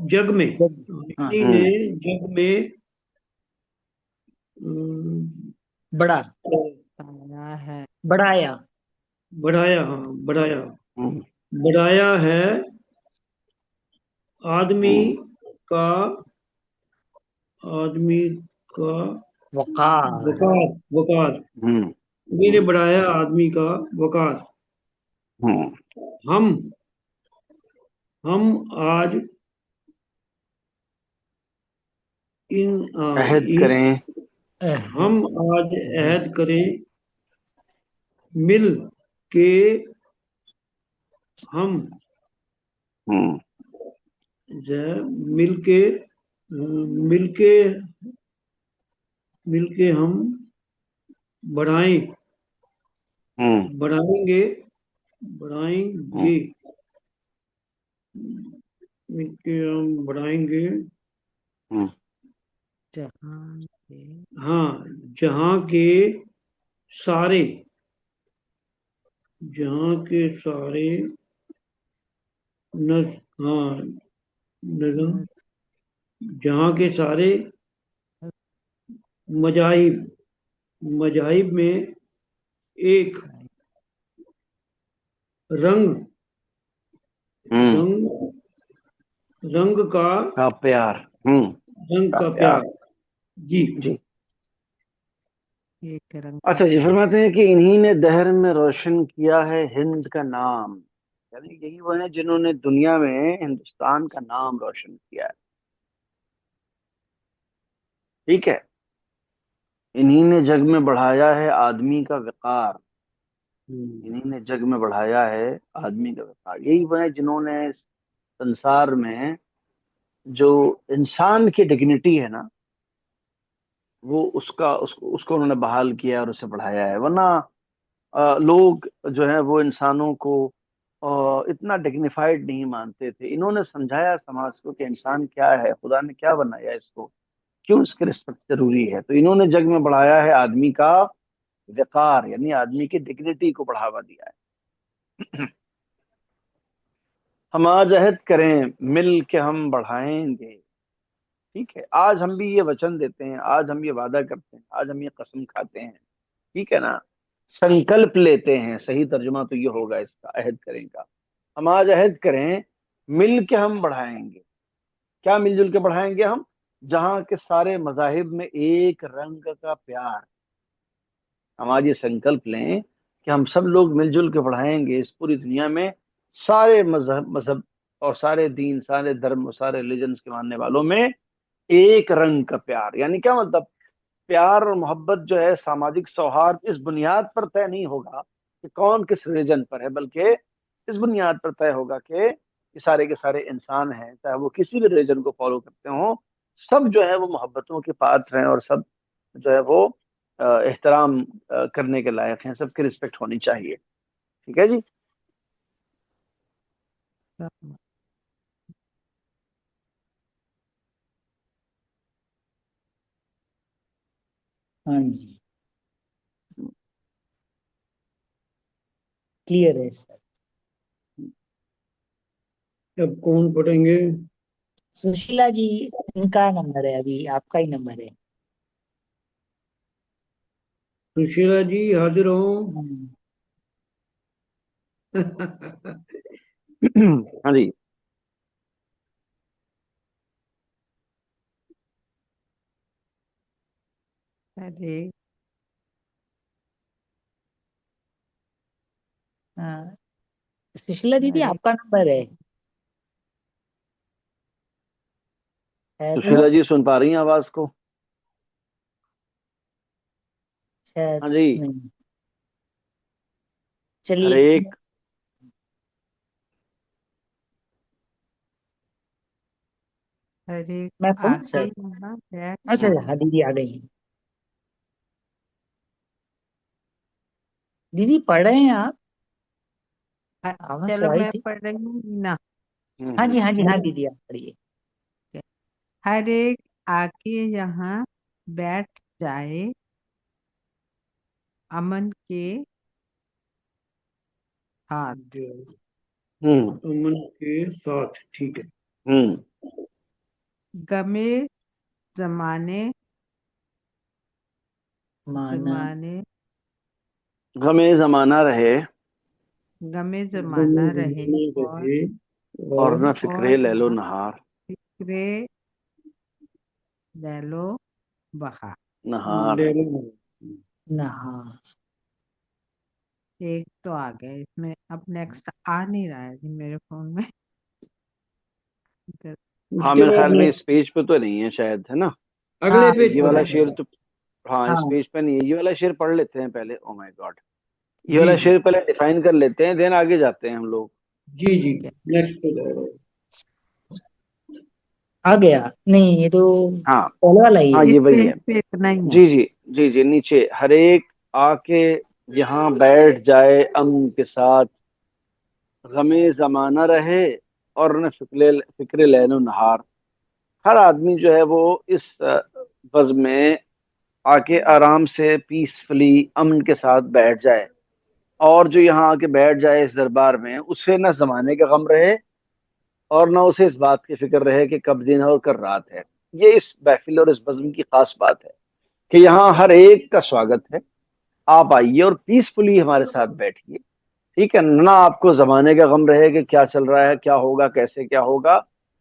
जग में,
जग। हाँ।
इन्हीं ने
हम्म।
जग में अम,
बड़ा।
आया है।
बढ़ाया।
बढ़ाया, हाँ, बढ़ाया,
हम्म।
बढ़ाया है आदमी
हम्म।
का, आदमी का
वकार।
वकार, वकार।
हम्म।
इन्हीं ने बढ़ाया आदमी का वकार।
हम्म।
हम हम आज इन
अहद करें।
हम आज अहद करें मिल के, हम
हम्म।
मिल के, मिल के, मिल के हम बढ़ाएं,
हम्म।
बढ़ाएंगे,
हम्म।
बढ़ाएंगे, मिल के हम बढ़ाएंगे।
हम्म।
जहां के
हाँ, जहाँ के सारे, जहाँ के सारे न, हाँ, न,
न-
जहाँ के सारे मजाहिब, मजाहिब में एक रंग,
हम्म।
रंग, रंग का,
का प्यार।
रंग
का
का
प्यार।
प्यार। जी।
जी।
एक रंग का
अच्छा जी,
प्यार।
फरमाते हैं कि इन्हीं ने दहर में रोशन किया है हिंद का नाम। यानी यही वो है जिन्होंने दुनिया में हिंदुस्तान का नाम रोशन किया है। ठीक है। इन्हीं ने जग में बढ़ाया है आदमी का वकार। इन्हीं ने जग में बढ़ाया है आदमी का वकार। यही वो है जिन्होंने इस संसार में जो इंसान की डिग्निटी है ना, वो उसको उन्होंने बहाल किया और उसे बढ़ाया है। वरना लोग जो है वो इंसानों को इतना डिग्निफाइड नहीं मानते थे। इन्होंने समझाया समाज को कि इंसान क्या है, खुदा ने क्या बनाया इसको, क्यों इसकी रिस्पेक्ट जरूरी है। तो इन्होंने जग में बढ़ाया है आदमी का वकार, यानी आदमी की डिग्निटी को बढ़ावा दिया है। हम आज अहद करें मिल के हम बढ़ाएंगे। ठीक है, आज हम भी ये वचन देते हैं, आज हम ये वादा करते हैं, आज हम ये कसम खाते हैं। ठीक है ना, संकल्प लेते हैं। सही तर्जुमा तो ये होगा इसका, अहद करें का। हम आज अहद करें मिल के हम बढ़ाएंगे। क्या मिलजुल के बढ़ाएंगे हम? जहां के सारे मजाहिब में एक रंग का प्यार। हम आज ये संकल्प लें कि हम सब लोग मिलजुल के बढ़ाएंगे इस पूरी दुनिया में सारे मजहब और सारे दीन, सारे धर्म, सारे रिलीजन्स के मानने वालों में एक रंग का प्यार। यानी क्या मतलब? प्यार और मोहब्बत जो है, सामाजिक सौहार्द, इस बुनियाद पर तय नहीं होगा कि कौन किस रिलीजन पर है, बल्कि इस बुनियाद पर तय होगा कि ये सारे के सारे इंसान हैं, चाहे वो किसी भी रिलीजन को फॉलो करते हो, सब जो है वो मोहब्बतों के पात्र हैं और सब जो है वो एहतराम करने के लायक हैं। सबकी रिस्पेक्ट होनी चाहिए। ठीक है जी।
सब।
हाँ जी, क्लियर है सर।
अब कौन पढ़ेंगे?
सुशीला जी, इनका नंबर है, अभी आपका ही नंबर है।
सुशीला जी हाजिर हो?
हम्म,
हाँ जी।
अरे
हाँ, सुशीला दीदी
अरे
आपका नंबर है तो
सुशीला जी सुन पा रही हैं आवाज को?
शायद
हाँ जी।
नहीं।
हर
चलिए,
एक।
अरे
मैं पढ़ूं
आके
सर?
यहाँ बैठ
अच्छा,
जाए।
हाँ दीदी आ गई हैं। दीदी पढ़ रहे हैं आप?
अ-
आवाज तो
चलो
आई
मैं
थी।
पढ़ रही हूँ ना।
हाँ
हम्म।
जी, हाँ जी, हाँ दीदी आप पढ़िए।
हर एक आके यहाँ बैठ जाए, अमन के साथ।
हम्म।
अमन के साथ, ठीक है।
हम्म।
गमे जमाने,
माना।
जमाने,
गमे जमाना रहे
गमे
गमे
जमाना रहे,
जमाने
और
रहे
और
और
न
और
फिक्रे लैलो
ना
नहार।
फिक्रे लैलो बहा।
नहार।
लेना।
नहा।
एक तो आ गया इसमें, अब नेक्स्ट आ नहीं रहा है जी मेरे फोन में। इधर-
हाँ,
उसके
मेरे
बाद
ख्याल में
ये
इस पेज पे तो नहीं है शायद, है ना?
अगले
हाँ
पेज
ये
पर
वाला
है।
शेर तो, हाँ, इस
हाँ
पेज पे नहीं है। ये वाला शेर पढ़ लेते हैं पहले। ओ माय गॉड, ये
जी
वाला
जी
शेर पहले डिफाइन कर लेते हैं, देन आगे जाते हैं हम लोग।
जी जी।
ठीक है।
नेक्स्ट पे जाएगा।
आ गया। नहीं, ये तो
हाँ।
पहले वाला ही
हाँ,
है।
इस
ये वही
पेज
है।
पे इतना ही है।
जी जी। जी जी, नीचे हर एक आके यहाँ बैठ जाए अमन के साथ, गमे जमाना रहे और न फिक्रे लैलो नहार। हर आदमी जो है वो इस बज़्म में आके आराम से पीसफुली अमन के साथ बैठ जाए, और जो यहाँ आके बैठ जाए इस दरबार में, उसे ना जमाने का गम रहे और ना उसे इस बात की फिक्र रहे कि कब दिन है और कब रात है। ये इस महफिल और इस बज़्म की खास बात है। कि यहाँ हर एक का स्वागत है, आप आइए और पीसफुली हमारे साथ बैठिए। ठीक है ना, आपको जमाने का गम रहे कि क्या चल रहा है, क्या होगा, कैसे क्या होगा,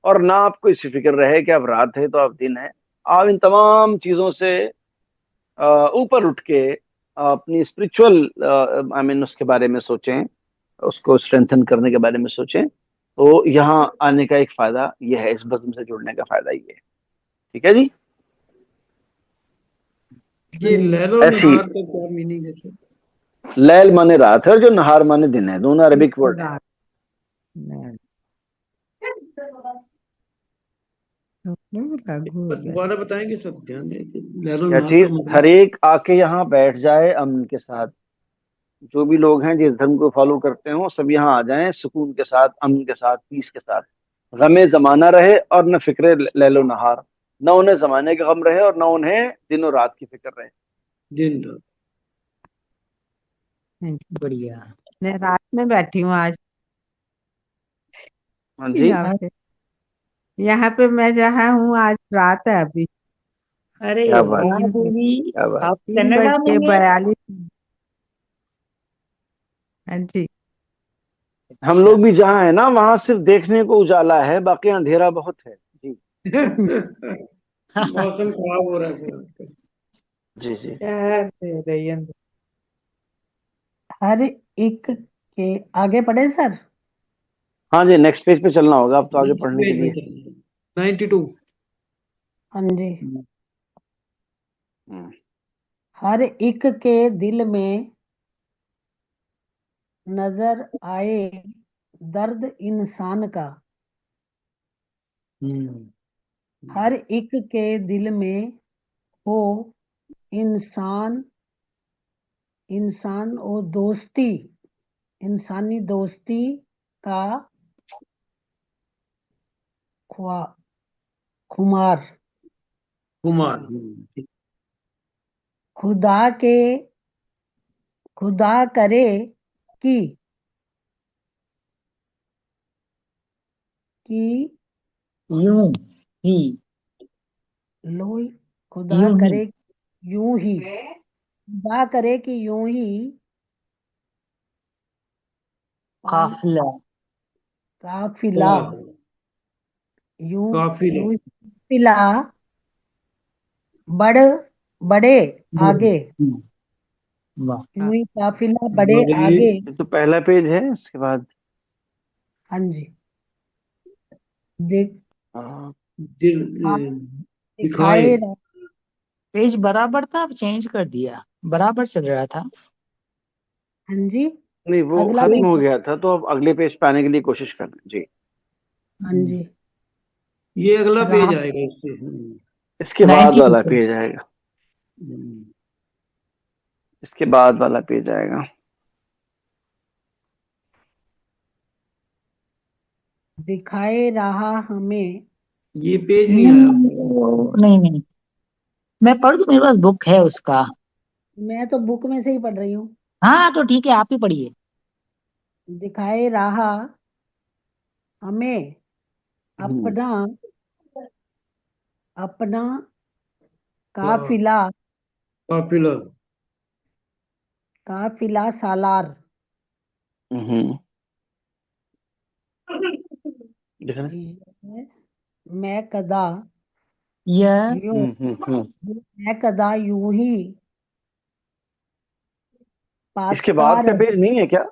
और ना आपको इसी फिक्र रहे कि अब रात है तो अब दिन है। आप इन तमाम चीजों से ऊपर उठ के अपनी स्पिरिचुअल आई मीन उसके बारे में सोचें, उसको स्ट्रेंथन करने के बारे में सोचें। तो यहाँ आने का एक फायदा यह है, इस बज़म से जुड़ने का फायदा ये है। ठीक है जी।
ये लैलो
ऐसी
नहार का क्या मीनिंग है सर?
लैल माने रात है और जो नहार माने दिन है, दोनों अरबिक वर्ड है।
रात में लागू हो गया।
दोबारा बताएंगे सर, ध्यान दें कि लैलो
क्या
नहार का
चीज? हर
मतलब।
एक आके यहाँ बैठ जाए अमन के साथ। जो भी लोग हैं जिस धर्म को फॉलो करते हो सब यहाँ आ जाएं सुकून के साथ, अमन के साथ, पीस के साथ। गमे जमाना रहे और न फिक्रे लैलो नहार। न उन्हें जमाने का गम रहे और न उन्हें दिनों रात की फिक्र रहे।
दिन रात।
बढ़िया।
मैं रात में बैठी हूँ आज
हाँ जी।
यहाँ पे मैं जहाँ हूँ आज रात है अभी।
अरे
क्या बात,
वाह देवी,
क्या बात।
आप
3
कनाडा में
बज के
हैं?
42। हाँ जी।
हम
अच्छा।
लोग भी जहाँ है ना वहां सिर्फ देखने को उजाला है, बाकी अंधेरा बहुत है जी।
मौसम खराब हो रहा है सर आजकल।
जी जी।
यार दे रही है।
हर एक के आगे पढ़े सर।
हाँ जी, नेक्स्ट पेज पे चलना होगा अब तो आगे
नेक्स्ट
पढ़ने के
पेज में
लिए।
चलिए। 92।
हाँ जी।
हम्म।
हर एक के दिल में नजर आए दर्द इंसान का। हर एक के दिल में हो इंसान इंसान और दोस्ती इंसानी दोस्ती का ख्वा खुमार।
कुमार।
खुदा के खुदा करे कि कि
यूं ही।
लोई खुदा
यूं ही।
करे यूं ही खुदा करे कि यूं ही
काफिला।
काफिला यूं
काफिला।
यूं काफिला बढ़ बढ़े आगे।
वाह।
यूं ही काफिला बढ़े
बदली।
आगे।
ये तो पहला पेज है, इसके बाद
हाँ जी। देख
हाँ,
दिल
आप
दिखाए।
दिखाए
पेज बराबर था, अब चेंज कर दिया। बराबर चल रहा था।
हाँ जी।
नहीं वो
अगला
खत्म हो
पेज।
गया था तो अब अगले पेज पे आने के लिए कोशिश करना जी।
हाँ जी।
ये अगला
रहा
पेज आएगा इससे।
इसके बाद
92
वाला
पे।
पेज आएगा, इसके बाद वाला पेज आएगा।
दिखाए रहा हमें।
ये पेज नहीं आया।
नहीं नहीं, मैं पढ़ दूं, मेरे पास बुक है उसका।
मैं तो बुक में से ही पढ़ रही हूँ।
हाँ तो ठीक है, आप ही पढ़िए।
दिखाए रहा हमें
हम्म।
अपना अपना
हाँ,
काफिला
काफिला।
काफिला सालार।
हम्म। दिख रहा है?
मैं कदा
यह
यूं
हम्म।
मैं कदा यूं ही
इसके
पाता
बाद का
रह।
पेज नहीं है क्या?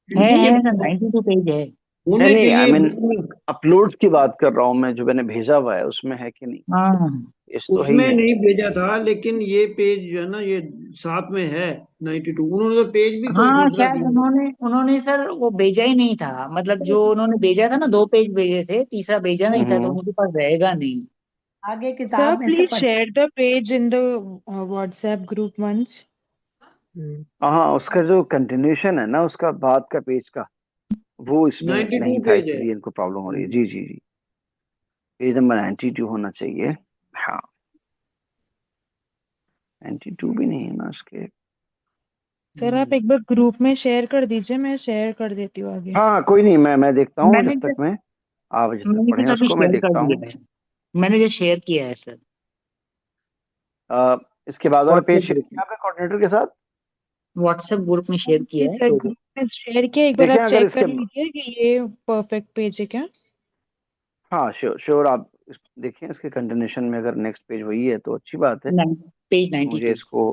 नहीं
है
है,
ना, 92 पेज है।
नहीं
होने
नहीं, आई
चाहिए
मीन
बुक में।
अपलोड्स की बात कर रहा हूँ मैं, जो मैंने भेजा हुआ है उसमें है कि नहीं?
हाँ
इस तो है ही
उसमें
है।
नहीं भेजा था, लेकिन ये पेज जो है ना, ये साथ में है। 92 उन्होंने तो पेज भी कोई
हाँ,
दूसरा
शायद
दिया।
उन्होंने उन्होंने सर वो भेजा ही नहीं था। मतलब जो उन्होंने भेजा था ना, 2 पेज भेजे थे, तीसरा भेजा नहीं था, तो
हम्म।
उनके पास रहेगा नहीं।
आगे
Sir,
किताब में से
please
पढ़।
share the page in the WhatsApp group once.
हम्म,
हाँ, उसका जो कंटिन्यूशन है ना उसका बाद का पेज का, वो इसमें
92
नहीं था,
पेज है।
इसीलिए इनको प्रॉब्लम हो रही है। जी जी जी, पेज नंबर 92 होना चाहिए। हाँ, 92 भी नहीं है ना उसके।
सर आप एक बार ग्रुप में शेयर कर दीजिए, मैं शेयर कर देती हूँ आगे।
हाँ हाँ, कोई नहीं, मैं देखता हूँ जब
मैंने
तक
जस्ट
मैं, आप जब तक
मैंने
पढ़ें
जस्ट अभी
उसको मैं
शेयर कर
देखता हूँ।
दिया है। मैंने जस्ट शेयर किया है सर।
इसके बाद वाला पेज
व्हाट्सएप
शेयर किया आपने कोऑर्डिनेटर के साथ?
व्हाट्सएप ग्रुप में शेयर किया
जी
है
सर,
तो
ग्रुप में शेयर किया, एक बार
देखें
आप
अगर
चेक
इसके,
कर लीजिए कि ये परफेक्ट पेज है क्या।
हाँ श्योर श्योर, आप देखें इसके कंटिन्यूशन में अगर नेक्स्ट पेज वही है तो अच्छी बात है।
पेज
मुझे
92।
इसको,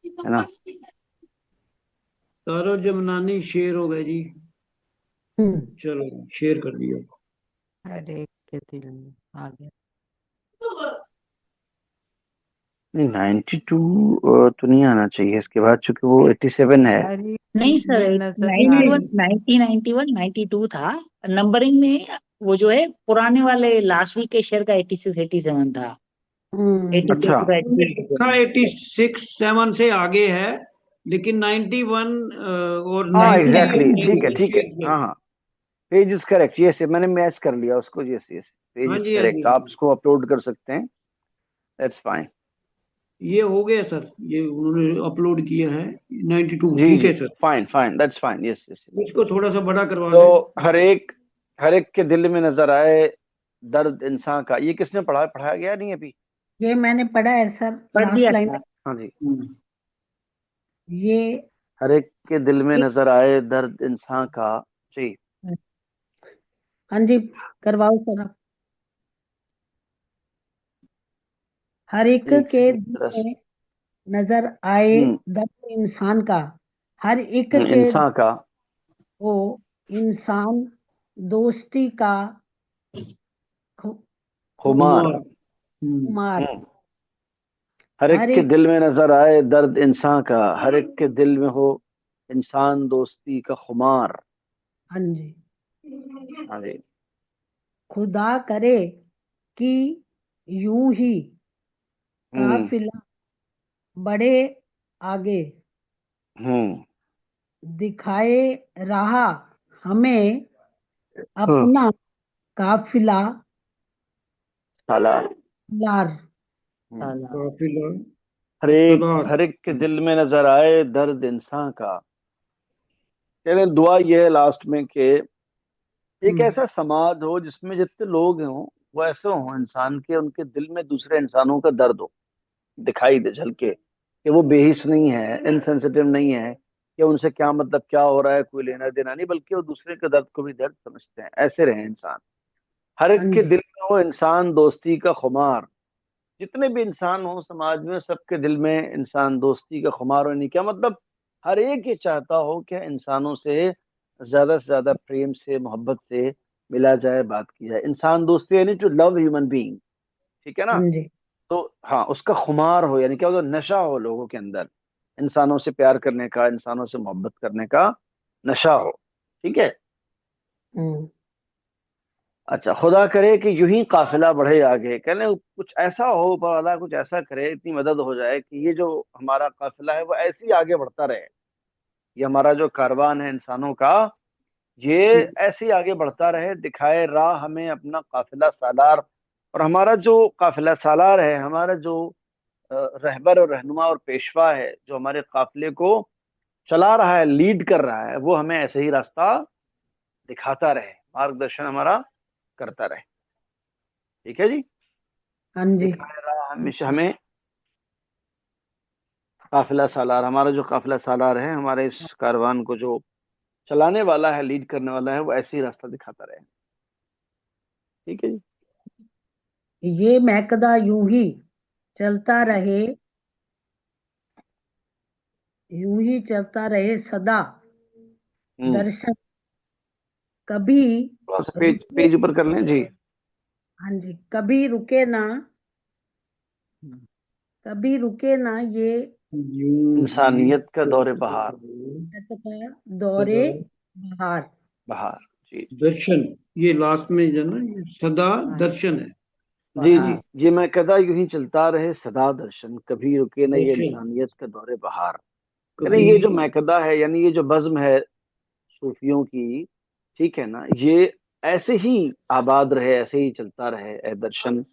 है ना,
तारो जमनानी शेयर हो गए जी।
हम्म
चलो शेयर कर दिया।
हर एक के दिल में आ गया।
नहीं 92 तो नहीं आना चाहिए इसके बाद, चूंकि वो 87 है।
हर एक
नहीं
के
सर,
दिल में नजर
91
आए।
90 91 92 था नंबरिंग में। वो जो है पुराने वाले लास्ट वीक के शेयर का 86 87 था।
हम्म
86
अच्छा,
का
का 86 7 से आगे है, लेकिन 91 और
हाँ
90
एग्जैक्टली, ठीक है
92
ठीक है,
शेयर किया।
हाँ हाँ, पेज इज करेक्ट, ये से मैंने मैच कर लिया उसको, ये से पेज
हाँ
इज
जी हाँ जी
करेक्ट,
हाँ
आप
जी।
इसको अपलोड कर सकते हैं, दैट्स फाइन।
ये हो गया सर, ये उन्होंने अपलोड किया है 92,
जी
ठीक
जी,
है sir.
Fine fine, that's fine, yes yes.
इसको थोड़ा सा बड़ा करवा
तो
दें।
हर एक के दिल में नजर आए दर्द इंसान का, ये किसने पढ़ाया गया नहीं अभी?
ये मैंने पढ़ा है सर,
पढ़ दिया
लास्ट लाइन।
था।
हाँ जी।
ये
हर एक के दिल में
एक,
नजर आए दर्द इंसान का। जी।
हाँ जी, करवाओ सर आप। हर एक
ठीक
के
है,
दिल
तरस,
में नजर आए
हम्म
दर्द इंसान का, हर एक के
इंसान का
वो इंसान दोस्ती का खु-
खुमार।
कुमार।
खुमार।
हम्म हर एक
हर
के
एक,
दिल में नजर आए दर्द इंसान का, हर एक के दिल में हो इंसान दोस्ती का खुमार।
हाँ जी,
हाँ जी।
खुदा करे कि यूं ही
हम्म
काफिला बड़े आगे,
हम्म
दिखाए राह हमें
हाँ,
अपना काफिला
साला।
लार।
हम्म।
काफिला सलार।
हर एक के दिल में नजर आए दर्द इंसान का। कहने दुआ ये है लास्ट में कि एक ऐसा समाज हो जिसमें जितने लोग हों वो ऐसे हों इंसान के, उनके दिल में दूसरे इंसानों का दर्द हो, दिखाई दे झलके, कि वो बेहिस नहीं है, इनसेंसिटिव नहीं है, कि उनसे क्या मतलब क्या हो रहा है कोई लेना देना नहीं, बल्कि वो दूसरे के दर्द को भी दर्द समझते हैं, ऐसे रहे इंसान। हर
हाँ
एक के
जी,
दिल में हो इंसान दोस्ती का खुमार। जितने भी इंसान हो समाज में, सबके दिल में इंसान दोस्ती का खुमार होने, क्या मतलब हर एक ये चाहता हो कि इंसानों से ज्यादा प्रेम से मोहब्बत से मिला जाए, बात की जाए। इंसान दोस्ती यानी टू लव ह्यूमन बीइंग, ठीक है ना।
हाँ जी,
तो हाँ, उसका खुमार हो, यानी क्या होता है, नशा हो लोगों के अंदर, इंसानों से प्यार करने का, इंसानों से मोहब्बत करने का नशा हो, ठीक है।
हम्म
अच्छा, खुदा करे कि यूं ही काफिला बढ़े आगे, कहने कुछ ऐसा हो, ऊपर वाला कुछ ऐसा करे, इतनी मदद हो जाए कि ये जो हमारा काफिला है वो ऐसे ही आगे बढ़ता रहे, ये हमारा जो कारवान है इंसानों का, ये ऐसे ही आगे बढ़ता रहे, दिखाए राह हमें अपना काफिला सालार। और हमारा जो काफिला सालार है, हमारा जो रहबर और रहनुमा और पेशवा है, जो हमारे काफिले को चला रहा है, लीड कर रहा है, वो हमें ऐसे ही रास्ता दिखाता रहे, मार्गदर्शन हमारा करता रहे, ठीक है जी।
हाँ जी,
दिखाए रहा हमेशा हमें काफिला सालार, हमारा जो काफिला सालार है, हमारे इस कारवान को जो चलाने वाला है, लीड करने वाला है, वो ऐसे ही रास्ता दिखाता रहे, ठीक है जी।
ये महकदा यूं ही चलता रहे, यूं ही चलता रहे सदा
हम्म
दर्शन कभी
थोड़ा सा पेज
रुके।
पेज ऊपर कर लें जी।
हाँ जी, कभी रुके ना, कभी रुके ना ये
यूं ही
इंसानियत का दौरे
चलता
बहार।
रहे
का दौरे
सदा
बहार।
बहार, जी
दर्शन। ये लास्ट में जो है ना, ये सदा
हाँ
दर्शन है।
जी जी।
हाँ
ये मैं कदा यूं ही चलता रहे सदा दर्शन, कभी रुके न ये
दर्शन
इंसानियत का दौरे बहार। यानी
कभी।
ये जो मैकदा है, यानी ये जो बज्म है सूफियों की, ठीक है ना, ये ऐसे ही आबाद रहे, ऐसे ही चलता रहे ए दर्शन,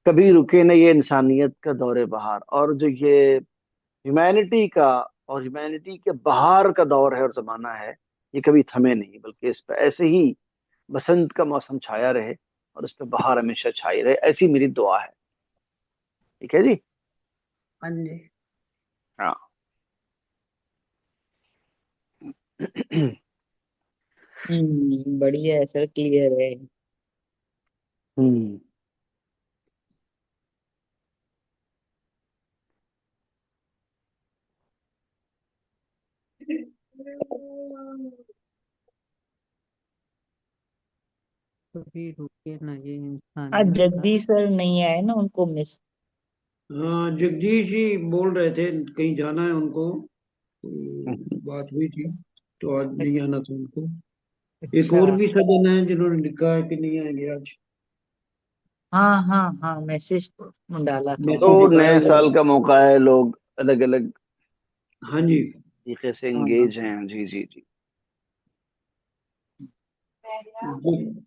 कभी रुके न ये इंसानियत का दौरे बहार। और जो ये ह्यूमैनिटी का और ह्यूमैनिटी के बहार का दौर है और जमाना है, ये कभी थमे नहीं, बल्कि इस पर ऐसे ही बसंत का मौसम छाया रहे और इस पर बहार हमेशा छाई रहे, ऐसी मेरी दुआ है, ठीक है जी।
हाँ जी।
हाँ।
बढ़िया है सर, क्लियर है।
हम्म।
कभी रुके ना ये
आज
इंसानियत का।
जगदीश सर नहीं आए ना, उनको मिस।
हाँ, जगदीश जी बोल रहे थे कहीं जाना है उनको, तो बात हुई थी, तो आज नहीं आना था उनको। एक
अच्छा।
और भी सज्जन है जिन्होंने लिखा है कि नहीं आएंगे आज।
हाँ हाँ हाँ, मैसेज डाला था
तो
मैसेज
उन्होंने।
दिखाया
नए
हुआ है।
साल का मौका है, लोग अलग अलग
हाँ जी।
तरीके से
हाँ हाँ।
एंगेज हैं। जी जी जी।
ज-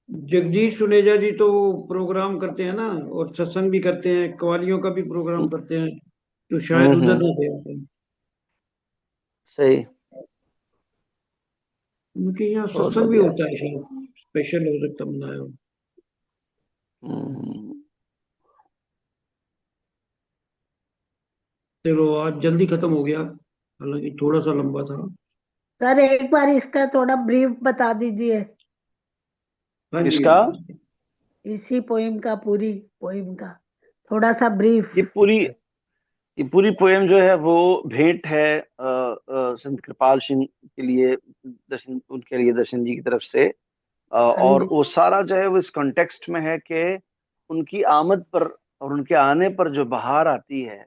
जगदीश सुनेजा जी तो वो प्रोग्राम करते हैं ना, और सत्संग भी करते हैं, कवालियों का भी प्रोग्राम करते हैं, तो शायद उधर
हम्म।
ना थे।
सही।
उनके यहाँ
बहुत
सत्संग भी
बढ़िया।
होता है, शायद स्पेशल हो सकता मनाया हो।
हम्म।
चलो आज जल्दी खत्म हो गया, हालांकि थोड़ा सा लंबा था।
सर एक बार इसका थोड़ा ब्रीफ बता दीजिए,
हाँ जी।
इसका
इसी पोइम का, पूरी पोइम का थोड़ा सा ब्रीफ।
ये पूरी ये पूरी पोयम जो है वो भेंट है संत कृपाल सिंह के लिए, दर्शन उनके लिए दर्शन जी की तरफ से।
हाँ
और
जी।
वो सारा जो है वो इस कॉन्टेक्स्ट में है कि उनकी आमद पर और उनके आने पर जो बहार आती है,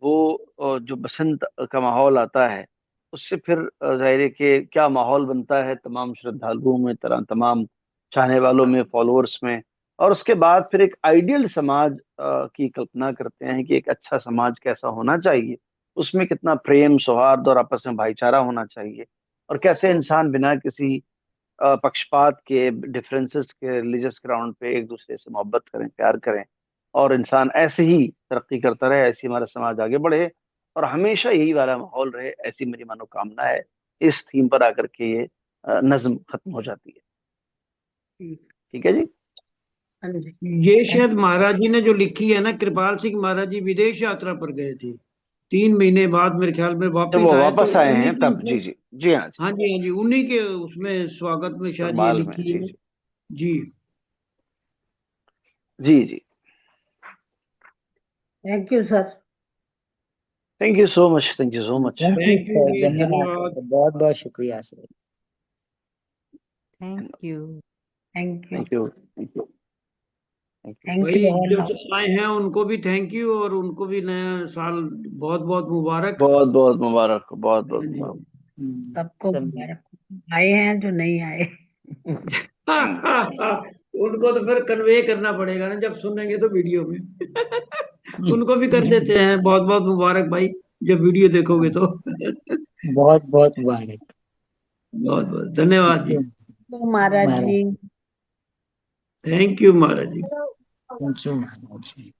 वो जो बसंत का माहौल आता है, उससे फिर जाहिर है कि क्या माहौल बनता है तमाम श्रद्धालुओं में, तरह तमाम चाहने वालों में, फॉलोअर्स में। और उसके बाद फिर एक आइडियल समाज की कल्पना करते हैं कि एक अच्छा समाज कैसा होना चाहिए, उसमें कितना प्रेम, सौहार्द और आपस में भाईचारा होना चाहिए, और कैसे इंसान बिना किसी पक्षपात के, डिफरेंसेस के, रिलीजियस ग्राउंड पे एक दूसरे से मोहब्बत करें, प्यार करें, और इंसान ऐसे ही तरक्की करता रहे, ऐसी हमारा समाज आगे बढ़े और हमेशा यही वाला माहौल रहे, ऐसी मेरी मनोकामना है। इस थीम पर आकर के ये नज्म खत्म हो जाती है।
ठीक।
ठीक है जी।
हाँ जी।
ये शायद महाराज जी ने जो लिखी है ना, कृपाल सिंह महाराज जी विदेश यात्रा पर गए थे, 3 महीने बाद मेरे ख्याल में
जब
वापिस
वो
आए, तो
वापस आए
उन्हीं
हैं
की
तब, जी जी, जी हाँ जी,
हाँ जी, हाँ जी, उन्हीं के उसमें स्वागत में शायद ये
इस्तकबाल में,
लिखी
जी
है।
जी,
जी।
जी जी।
Thank you sir.
Thank you so much, thank you so much.
Thank you
thank you
sir,
जी,
धन्यवाद
धन्यवाद।
सर, बहुत बहुत शुक्रिया सर।
Thank you.
Thank you.
Thank you, thank you, thank you.
Thank
भाई
यू ऑल।
जो आए हैं उनको भी थैंक यू, और उनको भी नया साल बहुत बहुत मुबारक।
बहुत बहुत मुबारक, बहुत बहुत
हाँ जी।
मुबारक।
सबको
सब।
मुबारक। आए हैं जो नहीं आए।
उनको तो फिर कन्वे करना पड़ेगा ना, जब सुनेंगे तो वीडियो में। उनको भी कर देते हैं बहुत बहुत मुबारक भाई, जब वीडियो देखोगे तो।
बहुत बहुत मुबारक।
बहुत बहुत धन्यवाद जी।
तो Maharaj
Maharaj,
ji.
Thank you Maharaj ji.
Thank you Maharaj ji.